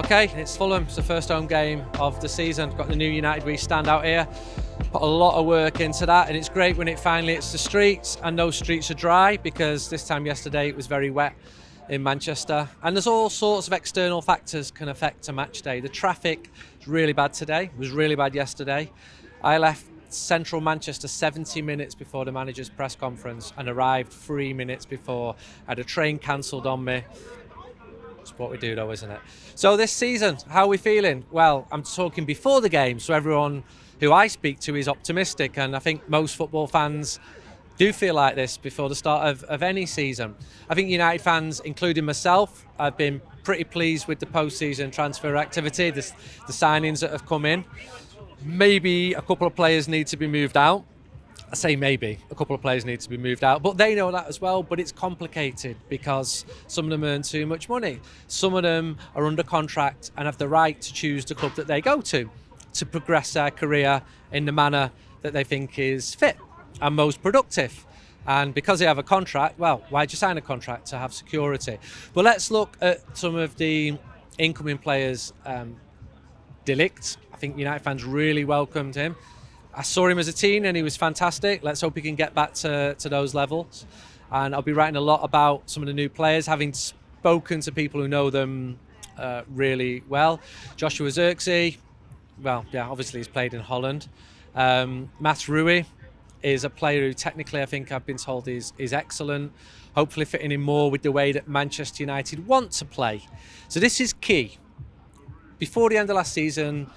Okay, it's Fulham. It's the first home game of the season. Got the new United We stand out here. Put a lot of work into that, and it's great when it finally hits the streets, and those streets are dry because this time yesterday it was very wet in Manchester. And there's all sorts of external factors can affect a match day. The traffic is really bad today. It was really bad yesterday. I left central Manchester 70 minutes before the manager's press conference and arrived 3 minutes before. I had a train cancelled on me. It's what we do though, isn't it? So this season, how are we feeling? Well, I'm talking before the game, so everyone who I speak to is optimistic, and I think most football fans do feel like this before the start of any season. I think United fans, including myself, have been pretty pleased with the post-season transfer activity, the signings that have come in. Maybe a couple of players need to be moved out. I say maybe a couple of players need to be moved out, but they know that as well. But it's complicated because some of them earn too much money. Some of them are under contract and have the right to choose the club that they go to progress their career in the manner that they think is fit and most productive. And because they have a contract, well, why'd you sign a contract? To have security. But let's look at some of the incoming players. De Ligt, I think United fans really welcomed him. I saw him as a teen and he was fantastic. Let's hope he can get back to those levels. And I'll be writing a lot about some of the new players, having spoken to people who know them really well. Joshua Zirkzee, well, yeah, obviously he's played in Holland. Mazraoui is a player who technically I think I've been told is excellent. Hopefully fitting in more with the way that Manchester United want to play. So this is key. Before the end of last season,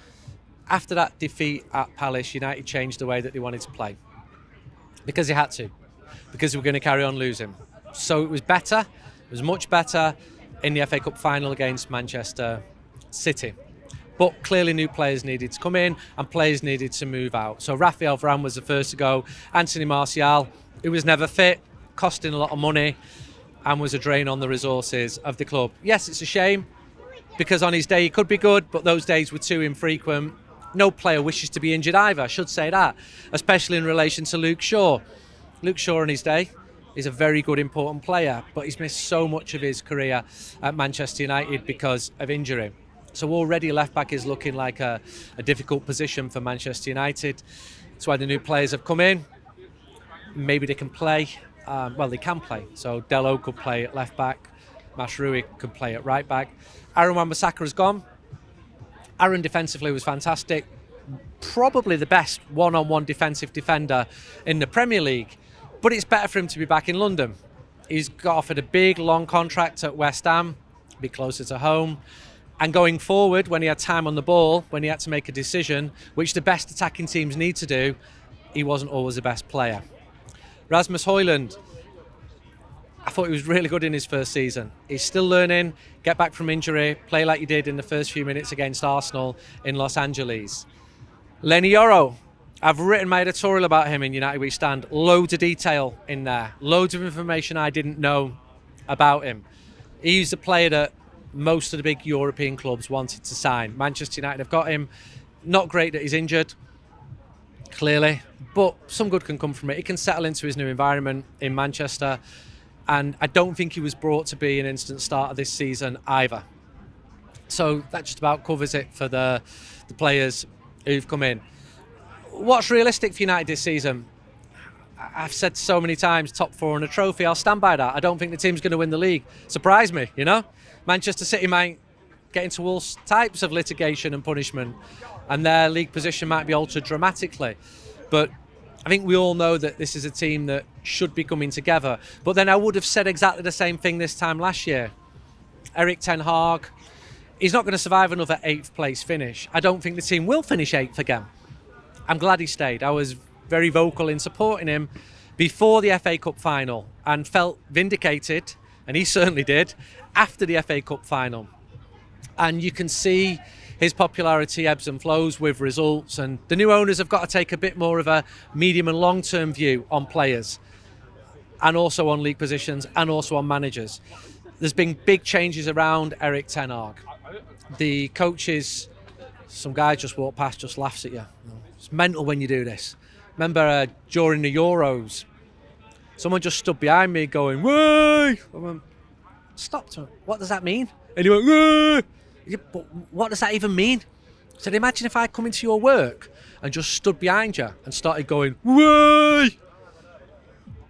after that defeat at Palace, United changed the way that they wanted to play. Because they had to. Because they were going to carry on losing. So it was better. It was much better in the FA Cup final against Manchester City. But clearly new players needed to come in and players needed to move out. So Raphael Varane was the first to go. Antony Martial, who was never fit, costing a lot of money and was a drain on the resources of the club. Yes, it's a shame because on his day he could be good, but those days were too infrequent. No player wishes to be injured either, I should say that, especially in relation to Luke Shaw. Luke Shaw on his day is a very good, important player, but he's missed so much of his career at Manchester United because of injury. So already left back is looking like a difficult position for Manchester United. That's why the new players have come in. Maybe they can play. Well, they can play. So Dello could play at left back. Mazraoui could play at right back. Wan-Bissaka has gone. Aaron defensively was fantastic. Probably the best one-on-one defensive defender in the Premier League. But it's better for him to be back in London. He's got offered a big, long contract at West Ham. Be closer to home. And going forward, when he had time on the ball, when he had to make a decision, which the best attacking teams need to do, he wasn't always the best player. Rasmus Højlund, I thought he was really good in his first season. He's still learning, get back from injury, play like he did in the first few minutes against Arsenal in Los Angeles. Leny Yoro, I've written my editorial about him in United We Stand. Loads of detail in there, loads of information I didn't know about him. He's a player that most of the big European clubs wanted to sign. Manchester United have got him. Not great that he's injured, clearly, but some good can come from it. He can settle into his new environment in Manchester, and I don't think he was brought to be an instant starter this season either. So that just about covers it for the players who've come in. What's realistic for United this season? I've said so many times, top four and a trophy. I'll stand by that. I don't think the team's going to win the league. Surprise me, you know? Manchester City might get into all types of litigation and punishment, and their league position might be altered dramatically. But I think we all know that this is a team that should be coming together. But then I would have said exactly the same thing this time last year. Erik ten Hag, he's not going to survive another 8th place finish. I don't think the team will finish 8th again. I'm glad he stayed. I was very vocal in supporting him before the FA Cup final and felt vindicated, and he certainly did, after the FA Cup final. And you can see his popularity ebbs and flows with results, and the new owners have got to take a bit more of a medium and long-term view on players and also on league positions and also on managers. There's been big changes around Erik ten Hag. The coaches, some guy just walked past, just laughs at you. It's mental when you do this. Remember during the Euros, someone just stood behind me going, "Way!" I went, "Stop, what does that mean?" And he went, "Way!" Yeah, but what does that even mean? I said, imagine if I come into your work and just stood behind you and started going, "Way!"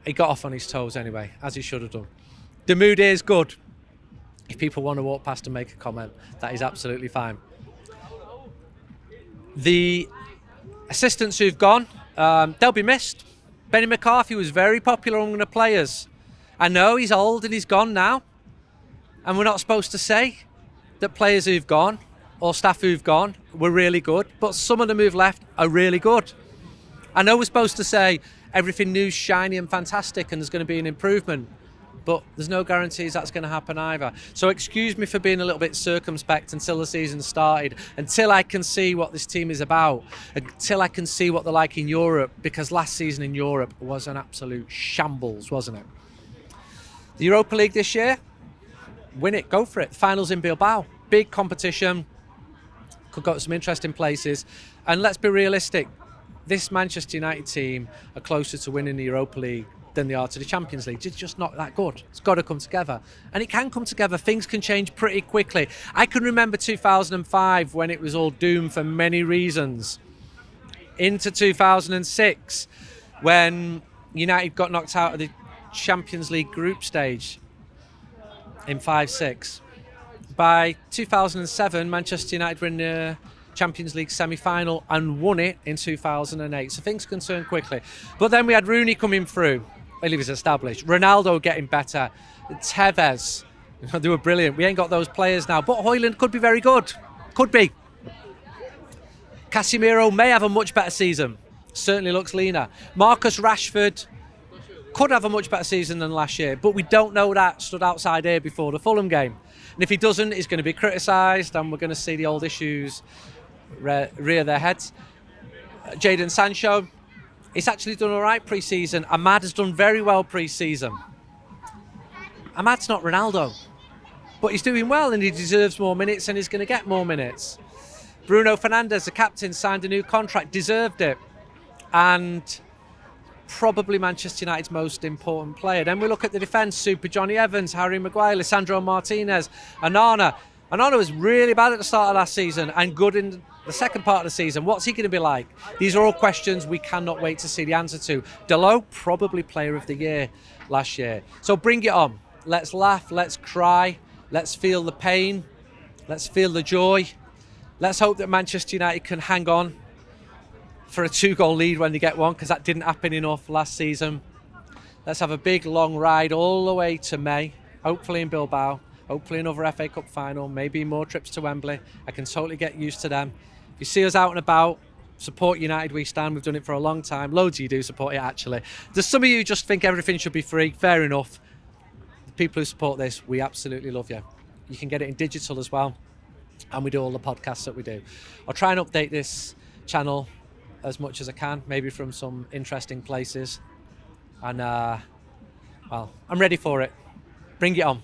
He got off on his toes anyway, as he should have done. The mood is good. If people want to walk past and make a comment, that is absolutely fine. The assistants who've gone, they'll be missed. Benny McCarthy was very popular among the players. I know he's old and he's gone now, and we're not supposed to say that players who've gone or staff who've gone were really good, but some of them who've left are really good. I know we're supposed to say everything new's shiny and fantastic and there's going to be an improvement, but there's no guarantees that's going to happen either. So excuse me for being a little bit circumspect until the season started, until I can see what this team is about, until I can see what they're like in Europe, because last season in Europe was an absolute shambles, wasn't it? The Europa League this year, win it, go for it. The finals in Bilbao, big competition, could go to some interesting places. And let's be realistic, this Manchester United team are closer to winning the Europa League than they are to the Champions League. It's just not that good. It's got to come together. And it can come together. Things can change pretty quickly. I can remember 2005 when it was all doomed for many reasons. Into 2006 when United got knocked out of the Champions League group stage in 5-6. By 2007, Manchester United were in the Champions League semi-final and won it in 2008. So things can turn quickly. But then we had Rooney coming through. Well, he was established. Ronaldo getting better. Tevez. They were brilliant. We ain't got those players now. But Højlund could be very good. Could be. Casemiro may have a much better season. Certainly looks leaner. Marcus Rashford could have a much better season than last year. But we don't know that. Stood outside here before the Fulham game. And if he doesn't, he's going to be criticised. And we're going to see the old issues rear their heads. Jadon Sancho, he's actually done all right pre-season. Ahmad has done very well pre-season. Ahmad's not Ronaldo, but he's doing well and he deserves more minutes and he's going to get more minutes. Bruno Fernandes, the captain, signed a new contract, deserved it. And probably Manchester United's most important player. Then we look at the defence, Super Jonny Evans, Harry Maguire, Lisandro Martinez, Onana. Onana was really bad at the start of last season and good in the second part of the season. What's he going to be like? These are all questions we cannot wait to see the answer to. Dalot, probably player of the year last year. So bring it on. Let's laugh, let's cry, let's feel the pain, let's feel the joy. Let's hope that Manchester United can hang on for a 2-goal lead when they get one, because that didn't happen enough last season. Let's have a big long ride all the way to May, hopefully in Bilbao. Hopefully another FA Cup final, maybe more trips to Wembley. I can totally get used to them. If you see us out and about, support United We Stand. We've done it for a long time. Loads of you do support it, actually. There's some of you who just think everything should be free. Fair enough. The people who support this, we absolutely love you. You can get it in digital as well. And we do all the podcasts that we do. I'll try and update this channel as much as I can, maybe from some interesting places. And, well, I'm ready for it. Bring it on.